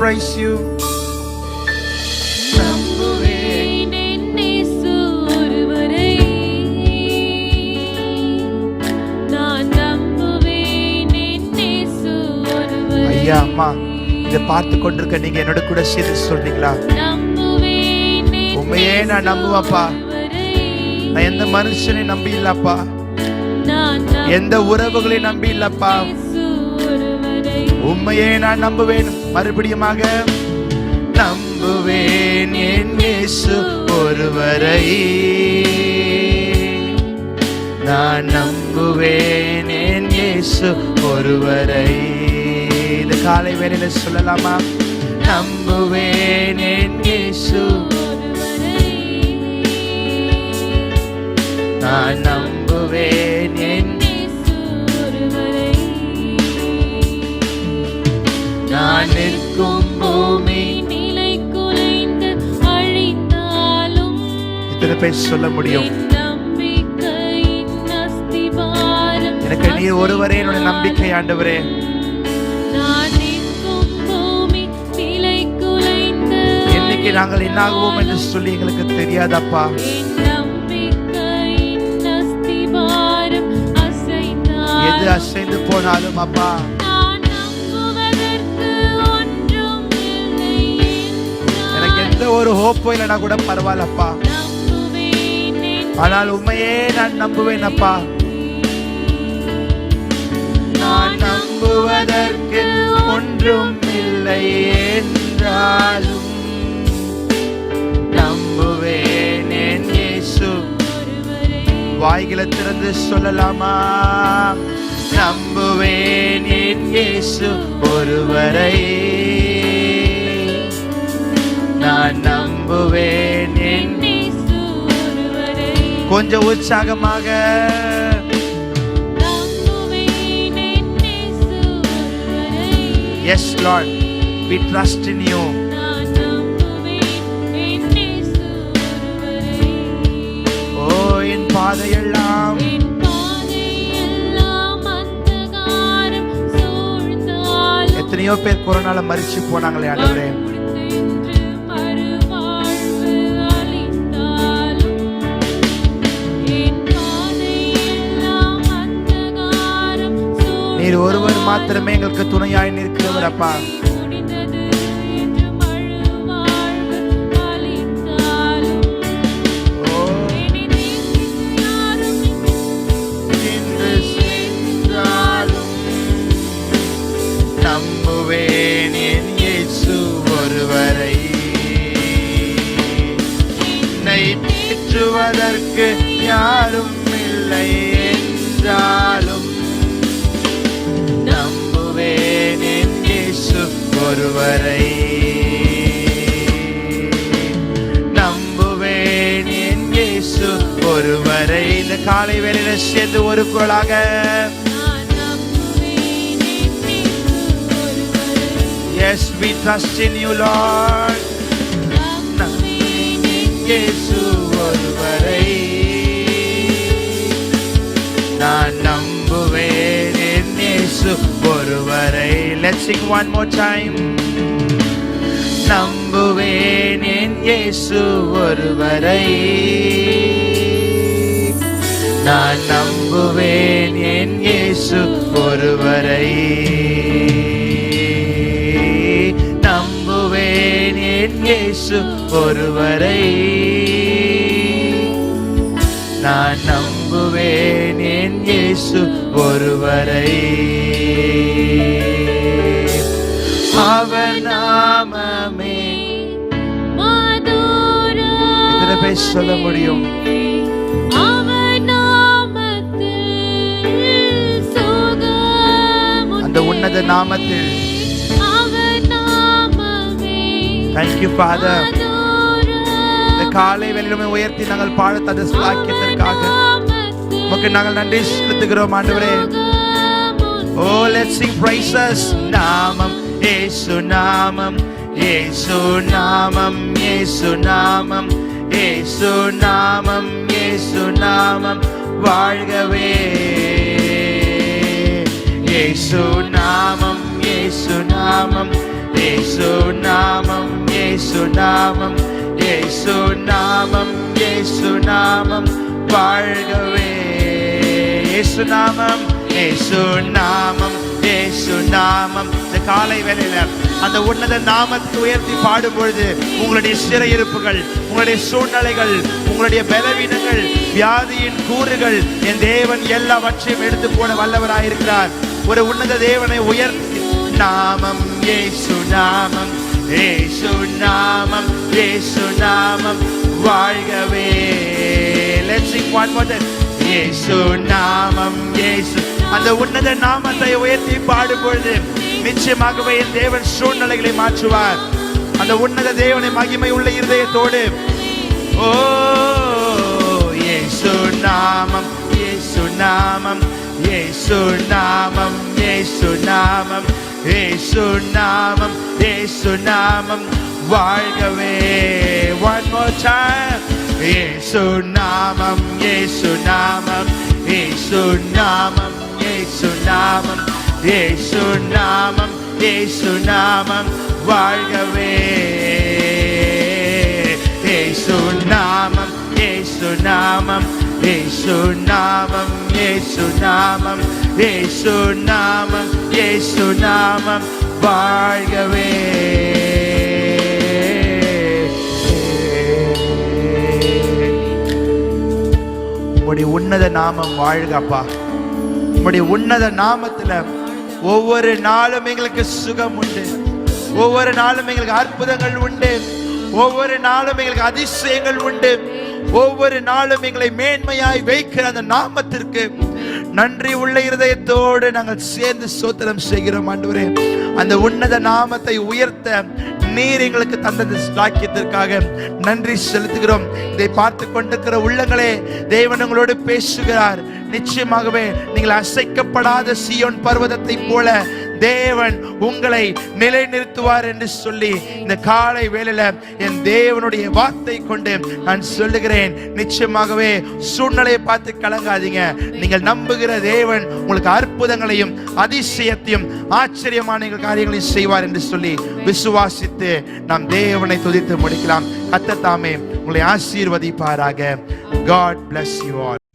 praise you. ஐயா அம்மா, இதை பார்த்து கொண்டிருக்க நீங்க என்னோட கூட சேர்ந்து சொல்றீங்களா? உண்மையே நான் நம்புவேன்ப்பா. நான் எந்த மனுஷனையும் நம்பி இல்லப்பா, எந்த உறவுகளையும் நம்பி இல்லப்பா. உண்மையே நான் நம்புவேன். மறுபடியுமாக நம்புவேன் என் இயேசு ஒருவரை. நான் நம்புவேன் என் இயேசு ஒருவரை. இந்த காலை வேளையில சொல்லலாமா? நம்புவேன் என் இயேசு, நான் நம்புவேன் என் நான் நிற்கும் பூமி நிலை குலைந்து அழிந்தாலும் இத்தனை பேர் சொல்ல முடியும். எனக்கு நீர் ஒருவரே என்னோட நம்பிக்கை ஆண்டவரே. என்னைக்கு நாங்கள் என்னாகுவோம் என்று சொல்லி எங்களுக்கு தெரியாதப்பா. எது அசைந்து போனாலும் அப்பா, எனக்கு எந்த ஒரு ஹோப்போ இல்லைனா கூட பரவாயில்லப்பா. ஆனால் உண்மையே நான் நம்புவேன் அப்பா. நான் நம்புவதற்கு ஒன்றும் இல்லை என்றாலும் நம்புவேன் என் இயேசு. வாய்களை திறந்து சொல்லலாமா? நம்புவேன் என் இயேசு ஒருவரை. நான் நம்புவேன் என் இயேசு ஒருவரை. கொஞ்சம் உற்சாகமாக Yes Lord, we trust in you. Oh, என் பாதையெல்லாம் எத்தனையோ பேர் கொரோனால மரிச்சு போனாங்களே ஆண்டவரே. நீர் ஒருவர் மாத்திரமே எங்களுக்கு துணையாய் நிற்கிறவர் அப்பா. நம்புவேன் என் இயேசு ஒருவரை. என்னை தேற்றுவதற்கு யாரும் இல்லை என்றாலும் நம்புவேன் என் இயேசு ஒருவரை. நம்புவேன் என் இயேசு ஒருவரை. இந்த காலை வேளையில சேர்ந்து ஒரு குரலாக Yes, we trust in you Lord. நம்புவேன் என் இயேசு ஒருவரை. நான் நம்புவேன் என் இயேசு ஒருவரை. Let's sing one more time. நம்புவேன் என் இயேசு ஒருவரை. நான் நம்புவேன் என் இயேசு ஒருவரை. நம்புவேன் என் இயேசு ஒருவரை. நான் நம்புவேன் என் இயேசு ஒருவரை. அவர் நாமமே மதுரம். இத்தனை பேர் சொல்ல முடியும். அந்த உன்னத நாமத்தில். Thank you Father. இந்த காலை வேளையிலுமே உயர்த்தி நாங்கள் பாட தந்த ஸ்லாக்கியத்திற்காக உமக்கு நாங்கள் நன்றி செலுத்துகிறோம் ஆண்டவரே. Oh, let's sing praises. நாமம் இயேசு நாமம், இயேசு நாமம், இயேசு நாமம், இயேசு நாமம், இயேசு நாமம் வாழ்கவே. இயேசு நாமம், இயேசு நாமம், இயேசு நாமம், இயேசு நாமம், இயேசு நாமம், இயேசு நாமம் வாழ்கவே. இயேசு நாமம், இயேசு நாமம், இயேசு நாமம். இந்த காலை வேளையில அந்த உன்னத நாமத்தை உயர்த்தி பாடும் பொழுது உங்களுடைய சிறையிருப்புகள், உங்களுடைய சூழ்நிலைகள், உங்களுடைய பலவீனங்கள், வியாதியின் கூறுகள் என் தேவன் எல்லாவற்றையும் எடுத்து போட வல்லவராயிருக்கிறார். ஒரு உன்னத தேவனை உயர்த்தி நாமம், இயேசு நாமம், இயேசு நாமம், இயேசு நாமம் வாழ்கவே. Let's sing one more time. இயேசு நாமம், இயேசு. அந்த உன்னத நாமத்தை உயர்த்தி பாடும் பொழுது நிச்சயமாகவே என் தேவன் சூழ்நிலைகளை மாற்றுவார். அந்த உன்னத தேவனை மகிமை உள்ள இருதயத்தோடு ஓ இயேசு நாமம், இயேசு நாமம், இயேசு நாமம், இயேசு நாமம், இயேசு நாமம், இயேசு நாமம் வாழ்கவே. One more time. இயேசு நாமம், இயேசு நாமம், இயேசு நாமம், இயேசு நாமம், இயேசு நாமம், இயேசு நாமம் வாழ்கவே. இயேசு நாமம், இயேசு நாமம், இயேசு நாமம், இயேசு நாமம், இயேசு நாமம், இயேசு நாமம் வாழ்கவே. உம்முடைய உன்னத நாமம் வாழ்கப்பா. உம்முடைய உன்னத நாமத்துல ஒவ்வொரு நாளும் எங்களுக்கு சுகம் உண்டு, ஒவ்வொரு நாளும் எங்களுக்கு அற்புதங்கள் உண்டு, ஒவ்வொரு நாளும் எங்களுக்கு அதிசயங்கள் உண்டு, ஒவ்வொரு நாளும் எங்களை மேன்மையாய் வைக்கிற அந்த நாமத்திற்கு நன்றி உள்ள இருதயத்தோடு நாங்கள் சேர்ந்து ஸ்தோத்திரம் செய்கிறோம் ஆண்டவரே. அந்த உன்னத நாமத்தை உயர்த்த நீர் எங்களுக்கு தந்த பாக்கியத்திற்காக நன்றி செலுத்துகிறோம். இதை பார்த்து கொண்டிருக்கிற உள்ளங்களே, தேவன் உங்களோடு பேசுகிறார். நிச்சயமாகவே நீங்கள் அசைக்கப்படாத சீயோன் பர்வதத்தை போல தேவன் உங்களை நிலைநிறுத்துவார் என்று சொல்லி இந்த காலை வேளையில என் தேவனுடைய வார்த்தை கொண்டு நான் சொல்லுகிறேன். நிச்சயமாகவே சூழ்நிலையை பார்த்து கலங்காதீங்க. நீங்கள் நம்புகிற தேவன் உங்களுக்கு அற்புதங்களையும் அதிசயத்தையும் ஆச்சரியமான காரியங்களையும் செய்வார் என்று சொல்லி விசுவாசித்து நாம் தேவனை துதித்து முடிக்கலாம். கர்த்தர் தாமே உங்களை ஆசீர்வதிப்பாராக. God bless you all.